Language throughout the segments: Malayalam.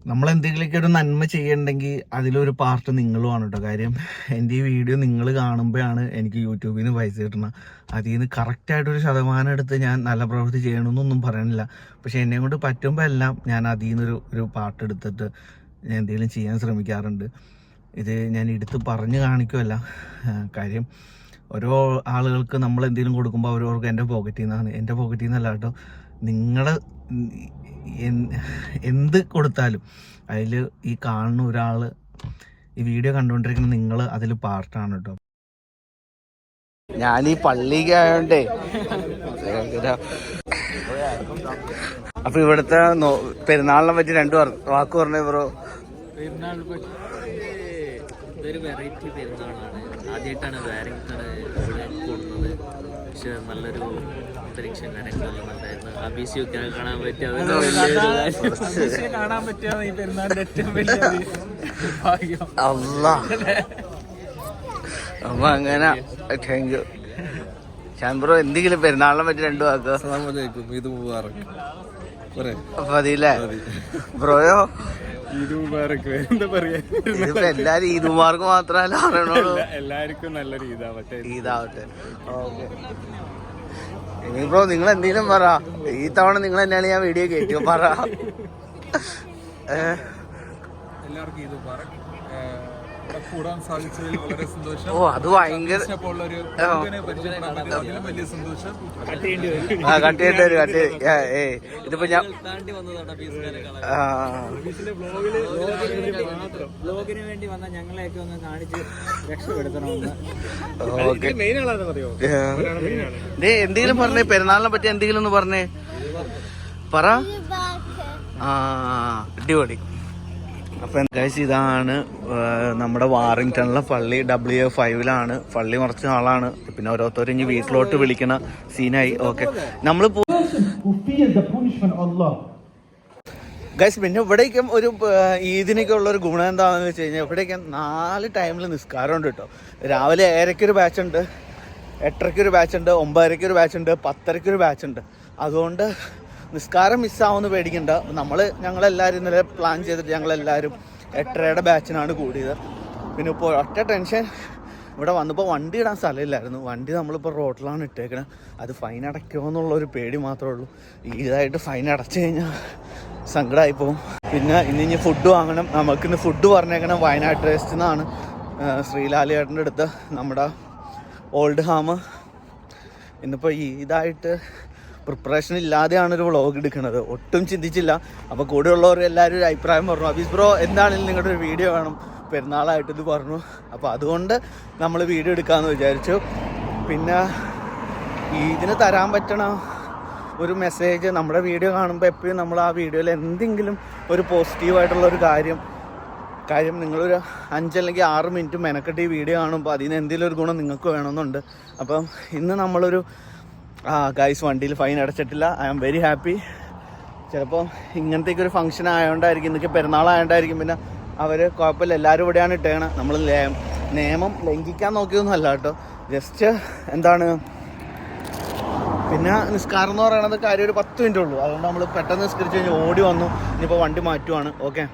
നമ്മളെന്തെങ്കിലുമൊക്കെ ഒരു നന്മ ചെയ്യണമെങ്കിൽ അതിലൊരു പാർട്ട് നിങ്ങളുമാണ് കേട്ടോ. കാര്യം എൻ്റെ ഈ വീഡിയോ നിങ്ങൾ കാണുമ്പോഴാണ് എനിക്ക് യൂട്യൂബിൽ നിന്ന് പൈസ കിട്ടണം. അതിൽ നിന്ന് കറക്റ്റായിട്ടൊരു ശതമാനം എടുത്ത് ഞാൻ നല്ല പ്രവൃത്തി ചെയ്യണമെന്നൊന്നും പറയണില്ല. പക്ഷേ എന്നെ കൊണ്ട് പറ്റുമ്പോൾ എല്ലാം ഞാൻ അതിൽ നിന്നൊരു പാർട്ട് എടുത്തിട്ട് ഞാൻ എന്തെങ്കിലും ചെയ്യാൻ ശ്രമിക്കാറുണ്ട്. ഇത് ഞാൻ എടുത്ത് പറഞ്ഞു കാണിക്കുമല്ല. കാര്യം ഓരോ ആളുകൾക്ക് നമ്മൾ എന്തെങ്കിലും കൊടുക്കുമ്പോൾ അവരവർക്ക് എൻ്റെ പോക്കറ്റിൽ നിന്നല്ല കേട്ടോ. നിങ്ങൾ എന്ത് കൊടുത്താലും അതിൽ ഈ കാണുന്ന ഒരാൾ, ഈ വീഡിയോ കണ്ടുകൊണ്ടിരിക്കുന്ന നിങ്ങൾ അതിൽ പാർട്ടാണ് കേട്ടോ. ഞാൻ ഈ പള്ളിക്കായോണ്ടേ അപ്പൊ ഇവിടുത്തെ പെരുന്നാളിനെ പറ്റി 2 വാക്ക് പറഞ്ഞേ ബ്രോ. പെരുന്നാളിനെ പറ്റി ഇതൊരു വെറൈറ്റി പെരുന്നാളാണ്. ആദ്യമായിട്ടാണ് വാരിങ്ടൺ ഇവിടെ കൂടുന്നത്. പക്ഷെ നല്ലൊരു അന്തരീക്ഷം കാര്യങ്ങളെല്ലാം ഉണ്ടായിരുന്നു. അബീസിയൊക്കെ കാണാൻ പറ്റിയ ഈ പെരുന്നാളിന്റെ ഏറ്റവും വലിയ ഭാഗ്യം. അപ്പൊ അങ്ങനെ താങ്ക് യു. ബ്രോ എന്തെങ്കിലും പെരുന്നാളിനെ പറ്റി 2 വാക്ക്. അപ്പൊ അതില്ലേ ബ്രോയോ? എന്താ പറയാ, ഇതിപ്പോ എല്ലാരും ഈദ് മുബാറക്ക് മാത്രമല്ല അറിയണോളൂ. എല്ലാവർക്കും നല്ലൊരു ഈദാവട്ടെ. ഓക്കെ. ഇനി ബ്രോ നിങ്ങൾ എന്തെങ്കിലും പറ. ഈ തവണ നിങ്ങൾ തന്നെയാണ് ഞാൻ വീഡിയോ കയറ്റിയോ പറ. എല്ലാവർക്കും ഈദ് മുബാറക്. കൂടാൻ സാധിച്ചതിൽ വളരെ സന്തോഷം. ഓ അത് ഭയങ്കര വലിയ സന്തോഷം. കട്ടിയിട്ട് ഇതിപ്പോ ഞാൻ ബ്ലോഗിന് വേണ്ടി വന്ന ഞങ്ങളെയൊക്കെ ഒന്ന് കാണിച്ച് രക്ഷപ്പെടുത്തണമെന്ന്. എന്തെങ്കിലും പറഞ്ഞേ, പെരുന്നാളിനെ പറ്റി എന്തെങ്കിലും ഒന്ന് പറഞ്ഞേ പറ. അടിപൊളി. അപ്പം ഗൈസ് ഇതാണ് നമ്മുടെ വാറിങ്ടണിലെ പള്ളി. W5 പള്ളി കുറച്ച് ആളാണ്. പിന്നെ ഓരോരുത്തരും ഇനി വീട്ടിലോട്ട് വിളിക്കണ സീനായി. ഓക്കെ നമ്മൾ ഗൈസ് പിന്നെ ഇവിടേക്കും ഒരു ഈദിനൊക്കെ ഉള്ളൊരു ഗുണം എന്താണെന്ന് വെച്ച് കഴിഞ്ഞാൽ ഇവിടേക്കും 4 ടൈമിൽ നിസ്കാരം ഉണ്ട് കേട്ടോ. രാവിലെ 7:00 ഒരു ബാച്ചുണ്ട്, 8:30 ഒരു ബാച്ചുണ്ട്, 9:30 ഒരു ബാച്ചുണ്ട്, 10:30 ഒരു ബാച്ചുണ്ട്. അതുകൊണ്ട് നിസ്കാരം മിസ്സാവുമെന്ന് പേടിക്കണ്ട. ഞങ്ങളെല്ലാവരും ഇന്നലെ പ്ലാൻ ചെയ്തിട്ട് ഞങ്ങളെല്ലാവരും 8:30 ബാച്ചിനാണ് കൂടിയത്. പിന്നെ ഇപ്പോൾ ഒറ്റ ടെൻഷൻ, ഇവിടെ വന്നപ്പോൾ വണ്ടി ഇടാൻ സ്ഥലമില്ലായിരുന്നു. വണ്ടി നമ്മളിപ്പോൾ റോഡിലാണ് ഇട്ടേക്കണത്. അത് ഫൈൻ അടയ്ക്കുമോ എന്നുള്ളൊരു പേടി മാത്രമേ ഉള്ളൂ. ഈതായിട്ട് ഫൈൻ അടച്ചു കഴിഞ്ഞാൽ സങ്കടമായി പോകും. പിന്നെ ഇനി ഫുഡ് വാങ്ങണം. നമുക്കിന്ന് ഫുഡ് പറഞ്ഞേക്കണം വയനാട് ടേസ്റ്റ് എന്നാണ്. ശ്രീലാലേട്ടൻ്റെ അടുത്ത് നമ്മുടെ ഓൾഡ് ഹാം. ഇന്നിപ്പോൾ ഇതായിട്ട് പ്രിപ്പറേഷൻ ഇല്ലാതെയാണ് ഒരു വ്ളോഗ് എടുക്കുന്നത്. ഒട്ടും ചിന്തിച്ചില്ല. അപ്പോൾ കൂടെയുള്ളവർ എല്ലാവരും ഒരു അഭിപ്രായം പറഞ്ഞു, അബീസ് ബ്രോ എന്താണെങ്കിലും നിങ്ങളുടെ ഒരു വീഡിയോ വേണം പെരുന്നാളായിട്ട് ഇത് പറഞ്ഞു. അപ്പോൾ അതുകൊണ്ട് നമ്മൾ വീഡിയോ എടുക്കാമെന്ന് വിചാരിച്ചു. പിന്നെ ഇതിന് തരാൻ പറ്റണ ഒരു മെസ്സേജ്, നമ്മുടെ വീഡിയോ കാണുമ്പോൾ എപ്പോഴും നമ്മൾ ആ വീഡിയോയിൽ എന്തെങ്കിലും ഒരു പോസിറ്റീവായിട്ടുള്ളൊരു കാര്യം നിങ്ങളൊരു 5 അല്ലെങ്കിൽ 6 മിനിറ്റ് മെനക്കെട്ട് ഈ വീഡിയോ കാണുമ്പോൾ അതിന് എന്തെങ്കിലും ഒരു ഗുണം നിങ്ങൾക്ക് വേണമെന്നുണ്ട്. അപ്പം ഇന്ന് നമ്മളൊരു ഗൈസ് വണ്ടിയിൽ ഫൈൻ അടച്ചിട്ടില്ല. I am very happy. ചിലപ്പോൾ ഇങ്ങനത്തേക്ക് ഒരു ഫംഗ്ഷൻ ആയതുകൊണ്ടായിരിക്കും, ഇന്നൊക്കെ പെരുന്നാളായതുകൊണ്ടായിരിക്കും. പിന്നെ അവർ കുഴപ്പമില്ല, എല്ലാവരും ഇവിടെയാണ് ഇട്ടേക്കണം. നമ്മൾ നിയമം ലംഘിക്കാൻ നോക്കിയൊന്നും അല്ല കേട്ടോ. ജസ്റ്റ് എന്താണ്, പിന്നെ നിസ്കാരം എന്ന് പറയുന്നത് കാര്യം ഒരു 10 മിനിറ്റ് ഉള്ളൂ. അതുകൊണ്ട് നമ്മൾ പെട്ടെന്ന് നിസ്കരിച്ച് കഴിഞ്ഞ് ഓടി വന്നു. ഇനിയിപ്പോൾ വണ്ടി മാറ്റുവാണ്. ഓക്കെ.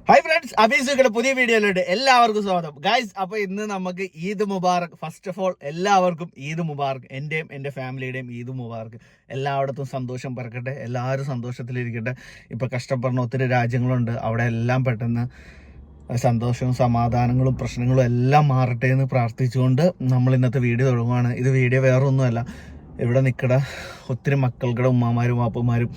ഹായ് ഫ്രണ്ട്സ്, അബീസുകളുടെ പുതിയ വീഡിയോയിലോട്ട് എല്ലാവർക്കും സ്വാഗതം. ഗൈസ് അപ്പോൾ ഇന്ന് നമുക്ക് Eid Mubarak. First of all എല്ലാവർക്കും ഈദ് മുബാറക്. എൻ്റെയും എൻ്റെ ഫാമിലിയുടെയും ഈദ് മുബാറക്. എല്ലായിടത്തും സന്തോഷം പറക്കട്ടെ, എല്ലാവരും സന്തോഷത്തിലിരിക്കട്ടെ. ഇപ്പോൾ കഷ്ടപ്പെടുന്ന ഒത്തിരി രാജ്യങ്ങളുണ്ട്, അവിടെ എല്ലാം പെട്ടെന്ന് സന്തോഷവും സമാധാനങ്ങളും പ്രശ്നങ്ങളും എല്ലാം മാറട്ടെ എന്ന് പ്രാർത്ഥിച്ചുകൊണ്ട് നമ്മൾ ഇന്നത്തെ വീഡിയോ തുടങ്ങുകയാണ്. ഇത് വീഡിയോ വേറെ ഒന്നുമല്ല, ഇവിടെ നിൽക്കണ ഒത്തിരി മക്കൾക്കടെ ഉമ്മമാരും വാപ്പന്മാരും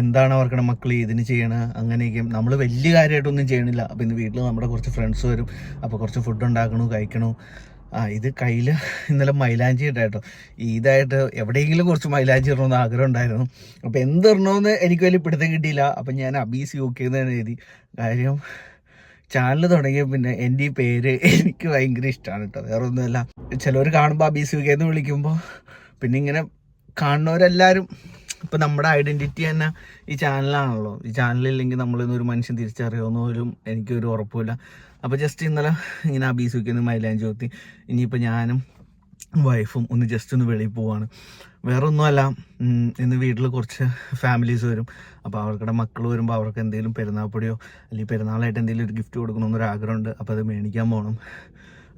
എന്താണ് അവർക്കടെ മക്കൾ ഇതിന് ചെയ്യണത്, അങ്ങനെയൊക്കെ. നമ്മൾ വലിയ കാര്യമായിട്ടൊന്നും ചെയ്യണില്ല. അപ്പോൾ ഇന്ന് വീട്ടിൽ നമ്മുടെ കുറച്ച് ഫ്രണ്ട്സ് വരും. അപ്പോൾ കുറച്ച് ഫുഡ് ഉണ്ടാക്കണു, കഴിക്കണു. ഇത് കയ്യിൽ ഇന്നലെ മൈലാഞ്ചി ഇട്ടായിട്ടോ. ഇതായിട്ട് എവിടെയെങ്കിലും കുറച്ച് മൈലാഞ്ചി ഇടണമെന്ന് ആഗ്രഹം ഉണ്ടായിരുന്നു. അപ്പോൾ എന്തിടണമെന്ന് എനിക്ക് വലിയ പിടുത്തം കിട്ടിയില്ല. അപ്പം ഞാൻ അബീസ് UK എന്ന് എഴുതി. കാര്യം ചാനൽ തുടങ്ങിയ പിന്നെ എൻ്റെ ഈ പേര് എനിക്ക് ഭയങ്കര ഇഷ്ടമാണ് കേട്ടോ. വേറെ ഒന്നുമല്ല, ചിലവർ കാണുമ്പോൾ അബീസ് UK എന്ന് വിളിക്കുമ്പോൾ പിന്നെ ഇങ്ങനെ കാണുന്നവരെല്ലാവരും ഇപ്പം നമ്മുടെ ഐഡൻറ്റിറ്റി തന്നെ ഈ ചാനലാണല്ലോ. ഈ ചാനലില്ലെങ്കിൽ നമ്മളിന്നൊരു മനുഷ്യൻ തിരിച്ചറിയുമെന്ന് പോലും എനിക്കൊരു ഉറപ്പില്ല. അപ്പോൾ ജസ്റ്റ് ഇന്നലെ ഇങ്ങനെ അബീസ് UK മൈലാഞ്ചി കുത്തി. ഇനിയിപ്പോൾ ഞാനും വൈഫും ഒന്ന് ജസ്റ്റ് ഒന്ന് വെളിയിൽ പോവാണ്. വേറെ ഒന്നുമല്ല, ഇന്ന് വീട്ടിൽ കുറച്ച് ഫാമിലീസ് വരും. അപ്പോൾ അവർക്കുടെ മക്കൾ വരുമ്പോൾ അവർക്ക് എന്തെങ്കിലും പെരുന്നാൾപ്പൊടിയോ അല്ലെങ്കിൽ പെരുന്നാളായിട്ട് എന്തെങ്കിലും ഒരു ഗിഫ്റ്റ് കൊടുക്കണമെന്നൊരു ആഗ്രഹമുണ്ട്. അപ്പോൾ അത് മേടിക്കാൻ പോകണം.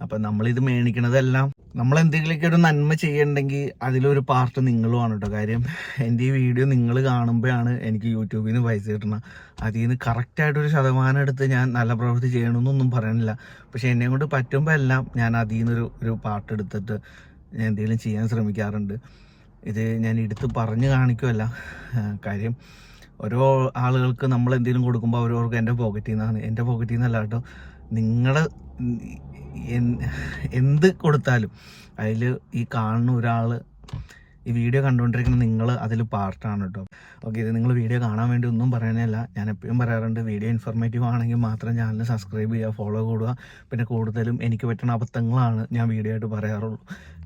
അപ്പം നമ്മളിത് മേടിക്കണതെല്ലാം നമ്മളെന്തെങ്കിലുമൊക്കെ ഒരു നന്മ ചെയ്യണമെങ്കിൽ അതിലൊരു പാർട്ട് നിങ്ങളുമാണ് കേട്ടോ. കാര്യം എൻ്റെ ഈ വീഡിയോ നിങ്ങൾ കാണുമ്പോഴാണ് എനിക്ക് യൂട്യൂബിൽ നിന്ന് പൈസ കിട്ടണം. അതിൽ നിന്ന് കറക്റ്റായിട്ടൊരു ശതമാനം എടുത്ത് ഞാൻ നല്ല പ്രവൃത്തി ചെയ്യണമെന്നൊന്നും പറയണില്ല. പക്ഷേ എന്നെ കൊണ്ട് പറ്റുമ്പോൾ എല്ലാം ഞാൻ അതിൽ നിന്നൊരു പാർട്ട് എടുത്തിട്ട് ഞാൻ എന്തെങ്കിലും ചെയ്യാൻ ശ്രമിക്കാറുണ്ട്. ഇത് ഞാൻ എടുത്ത് പറഞ്ഞു കാണിക്കുമല്ല. കാര്യം ഓരോ ആളുകൾക്ക് നമ്മൾ എന്തെങ്കിലും കൊടുക്കുമ്പോൾ അവരവർക്ക് എൻ്റെ പോക്കറ്റിൽ നിന്നാണ്, എൻ്റെ പോക്കറ്റിൽ നിന്നല്ല കേട്ടോ. നിങ്ങൾ എന്ത് കൊടുത്താലും അതിൽ ഈ കാണുന്ന ഒരാൾ, ഈ വീഡിയോ കണ്ടുകൊണ്ടിരിക്കുന്ന നിങ്ങൾ അതിൽ പാർട്ടാണ് കേട്ടോ. ഓക്കെ, ഇത് നിങ്ങൾ വീഡിയോ കാണാൻ വേണ്ടി ഒന്നും പറയാനല്ല. ഞാൻ എപ്പോഴും പറയാറുണ്ട്, വീഡിയോ ഇൻഫോർമേറ്റീവ് ആണെങ്കിൽ മാത്രം ചാനൽ സബ്സ്ക്രൈബ് ചെയ്യുക, ഫോളോ കൂടുക. പിന്നെ കൂടുതലും എനിക്ക് പറ്റുന്ന അബദ്ധങ്ങളാണ് ഞാൻ വീഡിയോ ആയിട്ട് പറയാറുള്ളൂ.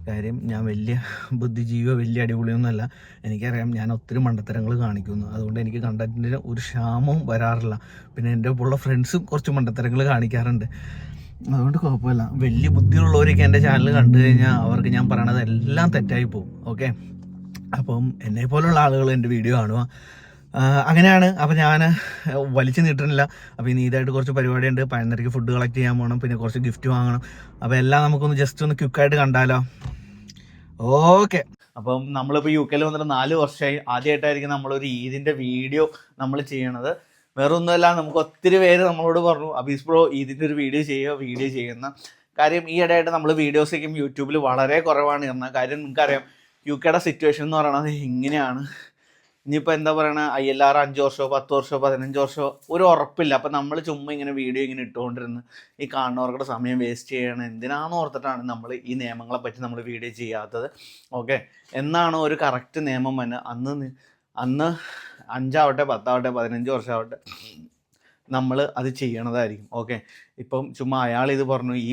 കാര്യം ഞാൻ വലിയ ബുദ്ധിജീവിയോ വലിയ അടിപൊളിയൊന്നുമല്ല. എനിക്കറിയാം ഞാൻ ഒത്തിരി മണ്ടത്തരങ്ങൾ കാണിക്കുന്നു. അതുകൊണ്ട് എനിക്ക് കണ്ടന്റിന് ഒരു ക്ഷാമവും വരാറില്ല. പിന്നെ എൻ്റെ ഒപ്പമുള്ള ഫ്രണ്ട്സും കുറച്ച് മണ്ടത്തരങ്ങൾ കാണിക്കാറുണ്ട്. അതുകൊണ്ട് കുഴപ്പമില്ല. വലിയ ബുദ്ധിയുള്ളവരൊക്കെ എൻ്റെ ചാനൽ കണ്ടു കഴിഞ്ഞാൽ അവർക്ക് ഞാൻ പറയണത് എല്ലാം തെറ്റായി പോകും. ഓക്കെ, അപ്പം എന്നെ പോലുള്ള ആളുകൾ എൻ്റെ വീഡിയോ കാണുക. അങ്ങനെയാണ്. അപ്പം ഞാൻ വലിച്ചു നീട്ടുന്നില്ല. അപ്പോൾ ഇനി ഇതായിട്ട് കുറച്ച് പരിപാടിയുണ്ട്. 11:30 ഫുഡ് കളക്ട് ചെയ്യാൻ പോകണം, പിന്നെ കുറച്ച് ഗിഫ്റ്റ് വാങ്ങണം. അപ്പോൾ എല്ലാം നമുക്കൊന്ന് ജസ്റ്റ് ഒന്ന് ക്വിക്കായിട്ട് കണ്ടാലോ? ഓക്കെ. അപ്പം നമ്മളിപ്പോൾ UK വന്നിട്ട് 4 വർഷമായി. ആദ്യമായിട്ടായിരിക്കും നമ്മളൊരു ഈദിൻ്റെ വീഡിയോ നമ്മൾ ചെയ്യണത്. വേറെ ഒന്നുമല്ല, നമുക്ക് ഒത്തിരി പേര് നമ്മളോട് പറഞ്ഞു, അബീസ് ബ്രോ ഇതിൻ്റെ ഒരു വീഡിയോ ചെയ്യുന്ന കാര്യം. ഈ ഇടയായിട്ട് നമ്മൾ വീഡിയോസൊക്കെ യൂട്യൂബിൽ വളരെ കുറവാണ് ഇരുന്നത്. കാര്യം നിങ്ങൾക്കറിയാം UKയുടെ സിറ്റുവേഷൻ എന്ന് പറയുന്നത് ഇങ്ങനെയാണ്. ഇനിയിപ്പോൾ എന്താ പറയണ, ILR 5 വർഷമോ 10 വർഷമോ 15 വർഷമോ ഒരു ഉറപ്പില്ല. അപ്പം നമ്മൾ ചുമ്മാ ഇങ്ങനെ വീഡിയോ ഇങ്ങനെ ഇട്ടുകൊണ്ടിരുന്ന് ഈ കാണുന്നവർക്കുടെ സമയം വേസ്റ്റ് ചെയ്യണം എന്തിനാണെന്ന് ഓർത്തിട്ടാണ് നമ്മൾ ഈ നിയമങ്ങളെ പറ്റി നമ്മൾ വീഡിയോ ചെയ്യാത്തത്. ഓക്കെ, എന്നാണ് ഒരു കറക്റ്റ് നിയമം തന്നെ അന്ന് 5 ആവട്ടെ 10 ആവട്ടെ 15 വർഷമാവട്ടെ നമ്മൾ അത് ചെയ്യണതായിരിക്കും. ഓക്കെ, ഇപ്പം ചുമ്മാ അയാൾ ഇത് പറഞ്ഞു, ഈ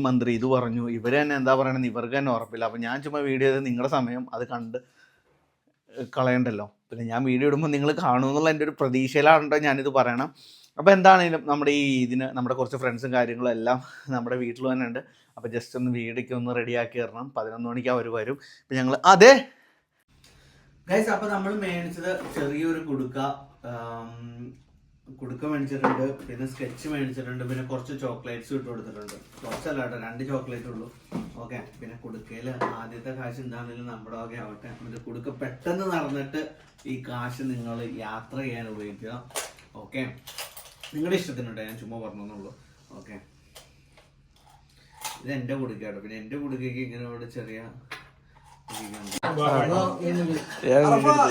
മന്ത്രി ഇത് പറഞ്ഞു, ഇവർ തന്നെ എന്താ പറയണമെന്ന് ഇവർക്ക് തന്നെ ഉറപ്പില്ല. അപ്പം ഞാൻ ചുമ്മാ വീഡിയോ ചെയ്ത് നിങ്ങളുടെ സമയം അത് കണ്ട് കളയണ്ടല്ലോ. പിന്നെ ഞാൻ വീഡിയോ ഇടുമ്പോൾ നിങ്ങൾ കാണുമെന്നുള്ള എൻ്റെ ഒരു പ്രതീക്ഷയിലാണോ ഞാനിത് പറയണം. അപ്പോൾ എന്താണെങ്കിലും നമ്മുടെ ഈ ഇതിന് നമ്മുടെ കുറച്ച് ഫ്രണ്ട്സും കാര്യങ്ങളും എല്ലാം നമ്മുടെ വീട്ടിൽ തന്നെ ഉണ്ട്. അപ്പോൾ ജസ്റ്റ് ഒന്ന് വീടൊക്കെ ഒന്ന് റെഡിയാക്കി തരണം. 11 മണിക്ക് അവർ വരും. ഇപ്പം ഞങ്ങൾ അതെ ഗൈസ്, അപ്പോൾ നമ്മൾ മേടിച്ചത് ചെറിയൊരു കുടുക്ക മേടിച്ചിട്ടുണ്ട്, പിന്നെ സ്കെച്ച് മേടിച്ചിട്ടുണ്ട്, പിന്നെ കുറച്ച് ചോക്ലേറ്റ്സ് ഇട്ട് കൊടുത്തിട്ടുണ്ട്. കുറച്ചല്ല കേട്ടോ, 2 ചോക്ലേറ്റ് ഉള്ളൂ. ഓക്കെ, പിന്നെ കുടുക്കയിൽ ആദ്യത്തെ കാശ് എന്താണെങ്കിലും നമ്മുടെ വക ആവട്ടെ. എന്നിട്ട് കുടുക്ക പെട്ടെന്ന് നടന്നിട്ട് ഈ കാശ് നിങ്ങൾ യാത്ര ചെയ്യാൻ ഉപയോഗിക്കുക. ഓക്കെ, നിങ്ങളുടെ ഇഷ്ടത്തിനുണ്ടോ, ഞാൻ ചുമ്മാ പറഞ്ഞെന്നുള്ളൂ. ഓക്കെ, ഇത് എൻ്റെ കുടുക്ക കേട്ടോ. പിന്നെ എൻ്റെ കുടുക്കയ്ക്ക് ഇങ്ങനെ ഇവിടെ ചെറിയ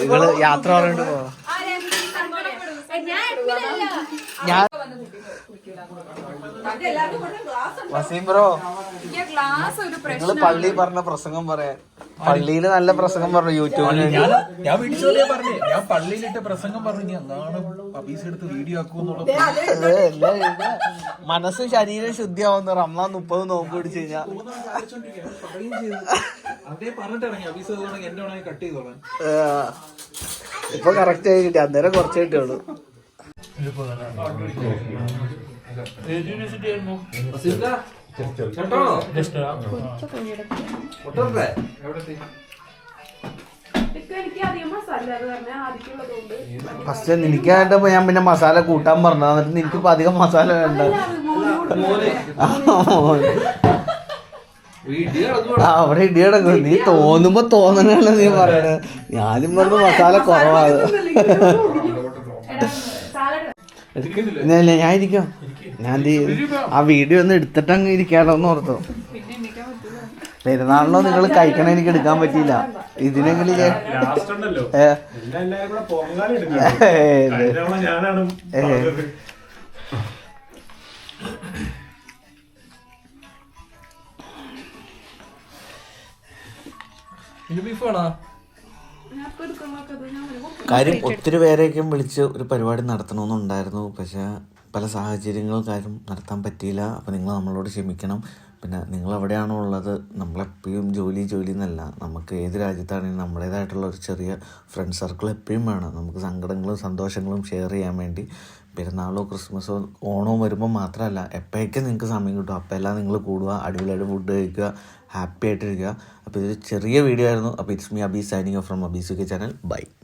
നിങ്ങള് യാത്ര പറഞ്ഞിട്ട് പോവാ. വസീം ബ്രോ, നിങ്ങള് പള്ളി പറഞ്ഞ പ്രസംഗം പറയാൻ, പള്ളിയില് നല്ല പ്രസംഗം പറഞ്ഞു യൂട്യൂബിൽ. ഞാൻ വീഡിയോ പറഞ്ഞു, ഞാൻ പള്ളിയിലിട്ട് പ്രസംഗം പറഞ്ഞു, എന്താണ് അബീസ് എടുത്ത് വീഡിയോ ആക്കുന്നുള്ള. മനസ്സും ശരീരം ശുദ്ധിയാവുന്ന റമദാൻ 30 നോമ്പ് പിടിച്ചു കഴിഞ്ഞാൽ ഇപ്പൊ കറക്റ്റ് ആയി കിട്ടി. അന്നേരം കുറച്ച് കിട്ടുള്ളൂ. ഫസ്റ്റ് നിനക്കായിട്ടപ്പോ ഞാൻ പിന്നെ മസാല കൂട്ടാൻ പറഞ്ഞു. എന്നിട്ട് നിനക്കിപ്പോ അധികം മസാല വേണ്ട. അവിടെ ഇടി കിടക്കും. നീ തോന്നുമ്പോ തോന്നണല്ലോ നീ പറയണേ. ഞാനും പറഞ്ഞു മസാല കുറവാണ്. ഞാൻ ഇരിക്കാം. ഞാൻ ആ വീഡിയോ ഒന്ന് എടുത്തിട്ട് അങ്ങ് ഇരിക്കാലോന്ന് ഓർത്തോ. പെരുന്നാളിനോ നിങ്ങൾ കഴിക്കണ എനിക്ക് എടുക്കാൻ പറ്റിയില്ല. ഇതിനെങ്കിലും കാര്യം ഒത്തിരി പേരെയൊക്കെയും വിളിച്ച് ഒരു പരിപാടി നടത്തണമെന്നുണ്ടായിരുന്നു. പക്ഷേ പല സാഹചര്യങ്ങൾ കാര്യം നടത്താൻ പറ്റിയില്ല. അപ്പോൾ നിങ്ങൾ നമ്മളോട് ക്ഷമിക്കണം. പിന്നെ നിങ്ങളെവിടെയാണോ ഉള്ളത്, നമ്മളെപ്പോഴും ജോലി എന്നല്ല, നമുക്ക് ഏത് രാജ്യത്താണെങ്കിലും നമ്മുടേതായിട്ടുള്ള ഒരു ചെറിയ ഫ്രണ്ട് സർക്കിൾ എപ്പോഴും വേണം. നമുക്ക് സങ്കടങ്ങളും സന്തോഷങ്ങളും ഷെയർ ചെയ്യാൻ വേണ്ടി. പെരുന്നാളോ ക്രിസ്മസോ ഓണവും വരുമ്പോൾ മാത്രമല്ല, എപ്പോഴൊക്കെ നിങ്ങൾക്ക് സമയം കിട്ടും അപ്പോൾ എല്ലാം നിങ്ങൾ കൂടുക, അടിപൊളിയായിട്ട് ഫുഡ് കഴിക്കുക, ഹാപ്പി ആയിട്ടിരിക്കുക. അപ്പോൾ ഇതൊരു ചെറിയ വീഡിയോ ആയിരുന്നു. അപ്പോൾ it's me Abees signing off from Abees UK channel. By.